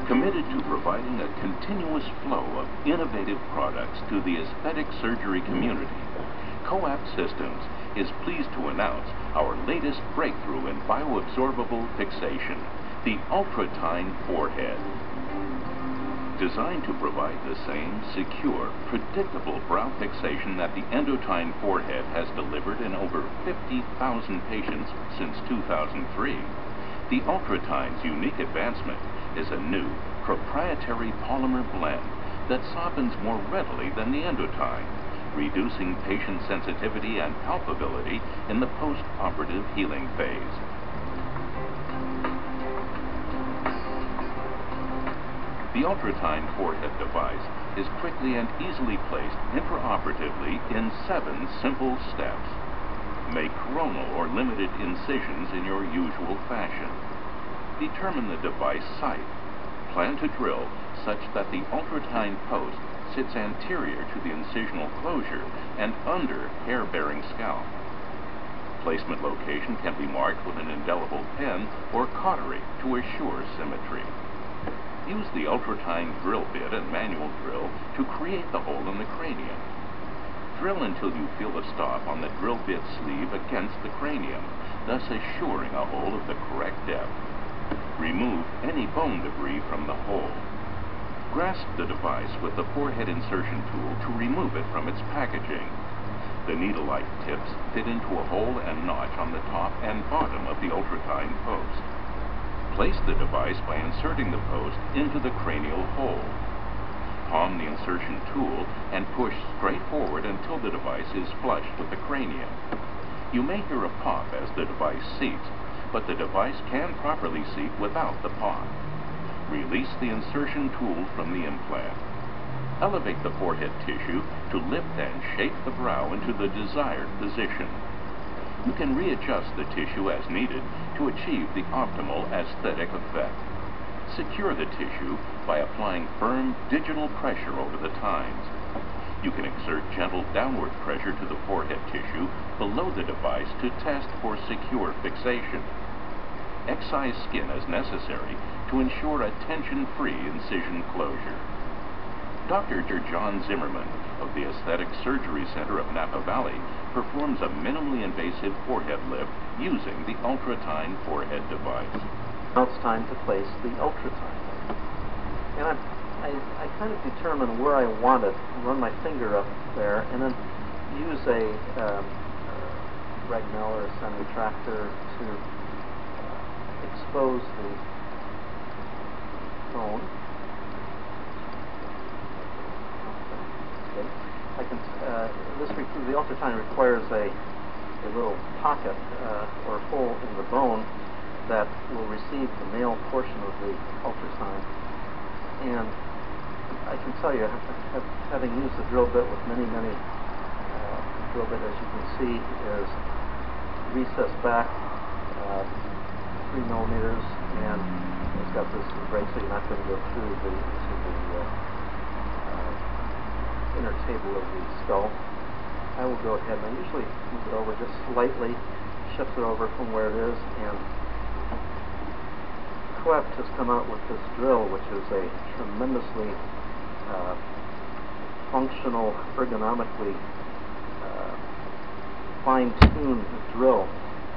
Committed to providing a continuous flow of innovative products to the aesthetic surgery community, COALT Systems is pleased to announce our latest breakthrough in bioabsorbable fixation, the UltraTine forehead. Designed to provide the same secure, predictable brow fixation that the EndoTine forehead has delivered in over 50,000 patients since 2003, the UltraTine's unique advancement is a new, proprietary polymer blend that softens more readily than the EndoTine, reducing patient sensitivity and palpability in the post-operative healing phase. The UltraTine forehead device is quickly and easily placed intraoperatively in 7 simple steps. Make coronal or limited incisions in your usual fashion. Determine the device site. Plan to drill such that the UltraTine post sits anterior to the incisional closure and under hair-bearing scalp. Placement location can be marked with an indelible pen or cautery to assure symmetry. Use the UltraTine drill bit and manual drill to create the hole in the cranium. Drill until you feel a stop on the drill bit sleeve against the cranium, thus assuring a hole of the correct depth. Remove any bone debris from the hole. Grasp the device with the forehead insertion tool to remove it from its packaging. The needle-like tips fit into a hole and notch on the top and bottom of the UltraTine post. Place the device by inserting the post into the cranial hole. Palm the insertion tool and push straight forward until the device is flush with the cranium. You may hear a pop as the device seats, but the device can properly seat without the pop. Release the insertion tool from the implant. Elevate the forehead tissue to lift and shape the brow into the desired position. You can readjust the tissue as needed to achieve the optimal aesthetic effect. Secure the tissue by applying firm digital pressure over the tines. You can exert gentle downward pressure to the forehead tissue below the device to test for secure fixation. Excise skin as necessary to ensure a tension-free incision closure. Dr. John Zimmerman of the Aesthetic Surgery Center of Napa Valley performs a minimally invasive forehead lift using the UltraTine forehead device. Now it's time to place the UltraTine. And I kind of determine where I want it, run my finger up there, and then use a Regnell or a semi-tractor to expose the bone. The UltraTine requires a little pocket or hole in the bone that will receive the male portion of the UltraTine. And I can tell you, having used the drill bit with many drill bit, as you can see, is recessed back 3 millimeters, and it's got this break so you're not going to go through into the inner table of the skull. I will go ahead and I usually move it over just slightly, shift it over from where it is, and COALT has come out with this drill, which is a tremendously functional, ergonomically fine-tuned drill,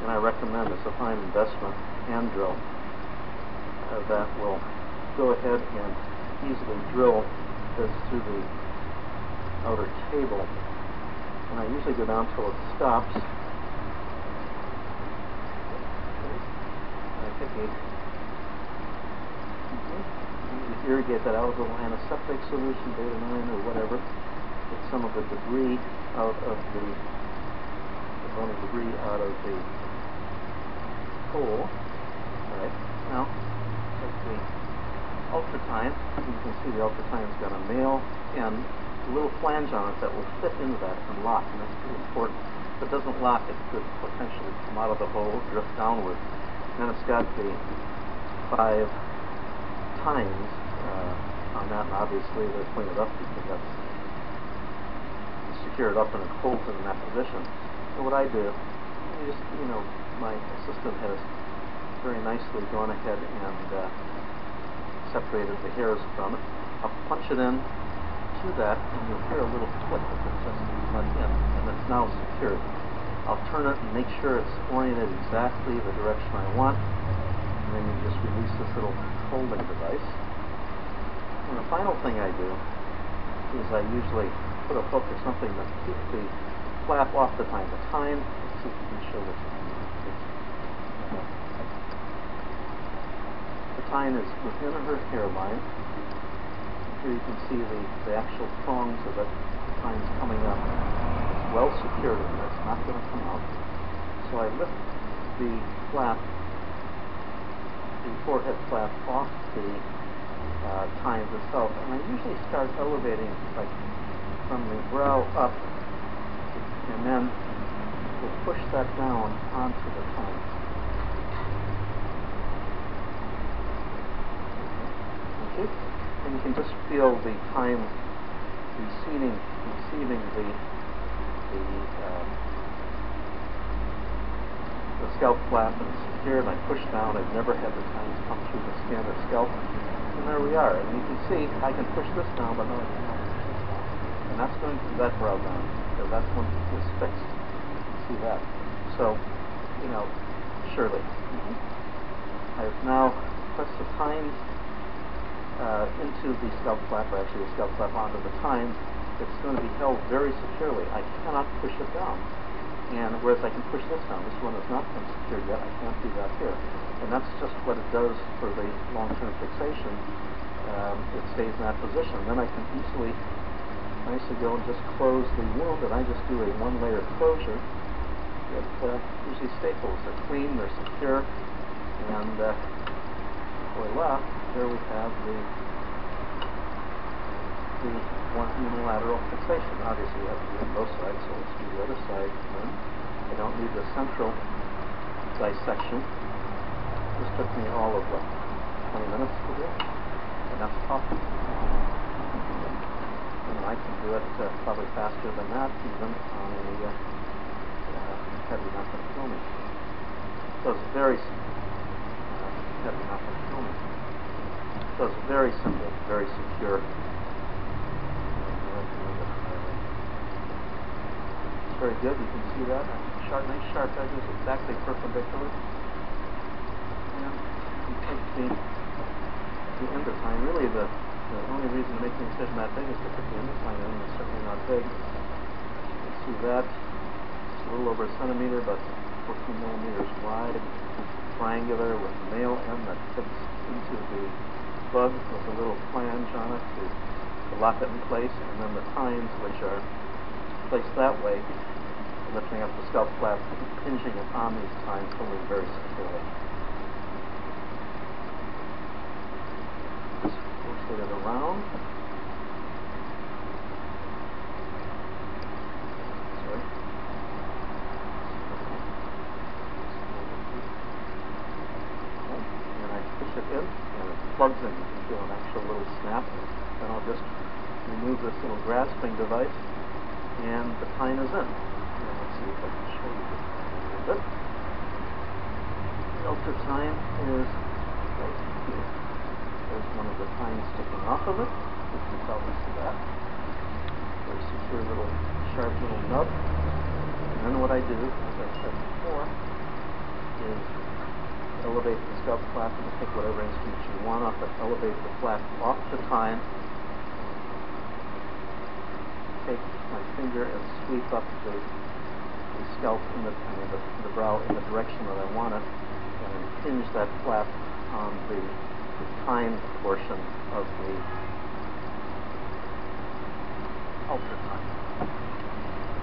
and I recommend it's a fine investment hand drill that will go ahead and easily drill this through the outer table. And I usually go down till it stops. And I take usually irrigate that out with a little antiseptic solution, beta-9 or whatever. Get some of the debris out of the bone debris out of the hole. Alright, now take the UltraTine. You can see the UltraTine's got a male and a little flange on it that will fit into that and lock, and that's pretty important. If it doesn't lock, it could potentially come out of the hole, drift downward. And it's got the 5 tines on that, and obviously they're pointed up because that's secured up and it holds it in that position. So what I do, I just, my assistant has very nicely gone ahead and separated the hairs from it. I'll punch it in to that, and you'll hear a little click as it just went in, and it's now secured. I'll turn it and make sure it's oriented exactly the direction I want, and then you just release this little holding device. And the final thing I do is I usually put a hook or something to keep the flap off the tine. The tine, let's see if we can show this. The tine is within her hairline. Here you can see the actual prongs of it. The tine's coming up. It's well secured, and that's not going to come out. So I lift the flap, the forehead flap, off the tines itself, and I usually start elevating like from the brow up, and then we'll push that down onto the tine. Okay, and you can just feel the tine receiving the scalp flap, and it's secured. I push down. I've never had the tines come through the skin or scalp. And there we are. And you can see I can push this down, but no, I cannot push this down. And that's going to that brow down, because that one is fixed. You can see that. So, you know, surely. I've now pressed the tines into the scalp flap, or actually the scalp flap onto the tine. It's going to be held very securely. I cannot push it down. And whereas I can push this down, this one has not been secured yet. I can't do that here. And that's just what it does for the long-term fixation. It stays in that position. Then I can easily, nicely go and just close the wound, and I just do a one-layer closure. It usually staples. They're clean, they're secure, and voila, there we have the one unilateral fixation. Obviously, you have to do it on both sides, so let's do the other side. I don't need the central dissection. This took me all of 20 minutes to do, and that's tough. And I can do it probably faster than that, even on a heavy method filming. So it's very heavy method filming. So it's very simple, very secure. Very good, you can see that. Nice sharp edges, exactly perpendicular. And you take the endotine. Really, the only reason to make the incision that big is to put the endotine in. It's certainly not big. You can see that. It's a little over a centimeter, but 14 millimeters wide. Triangular with the male end that fits into the bug with a little flange on it to lock it in place, and then the tines, which are placed that way, lifting up the scalp flap, hinging it on these tines, holding very securely. Just rotate it around. Sorry. And I push it in, and it plugs in. You can feel an actual little snap. Then I'll just remove this little grasping device, and the tine is in. And let's see if I can show you this a little bit. The ultra tine is right here. There's one of the tines sticking off of it. You can probably see that. Very secure little, sharp little nub. And then what I do, as I said before, is elevate the scalp flap. You can pick whatever instrument you want off it. Elevate the flap off the tine. Take my finger and sweep up the scalp in the brow in the direction that I want it, and then hinge that flap on the tine portion of the ultra tine.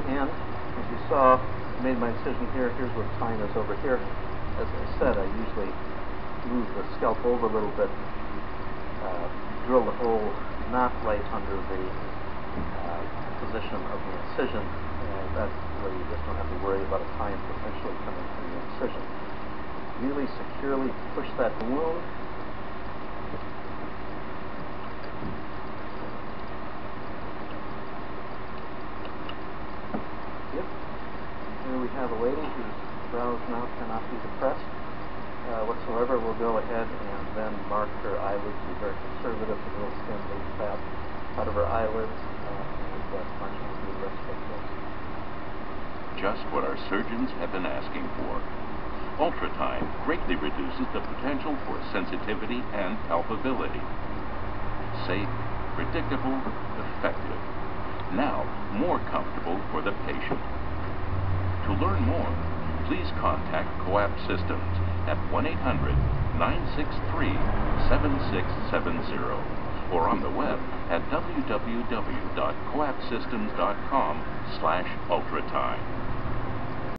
And as you saw, I made my incision here. Here's where the tine is over here. As I said, I usually move the scalp over a little bit, drill the hole not right under the position of the incision, and that way you just don't have to worry about a tine potentially coming through the incision. Really securely push that wound. Yep. Here we have a lady who's brows now cannot be depressed whatsoever. We'll go ahead and then mark her eyelids. Be very conservative, and we'll stem the fat out of her eyelids and mark the rest of those. Just what our surgeons have been asking for. Ultratime greatly reduces the potential for sensitivity and palpability. Safe, predictable, effective. Now, more comfortable for the patient. To learn more, please contact COALT Systems at 1-800-963-7670 or on the web at www.coaptsystems.com/ultratime.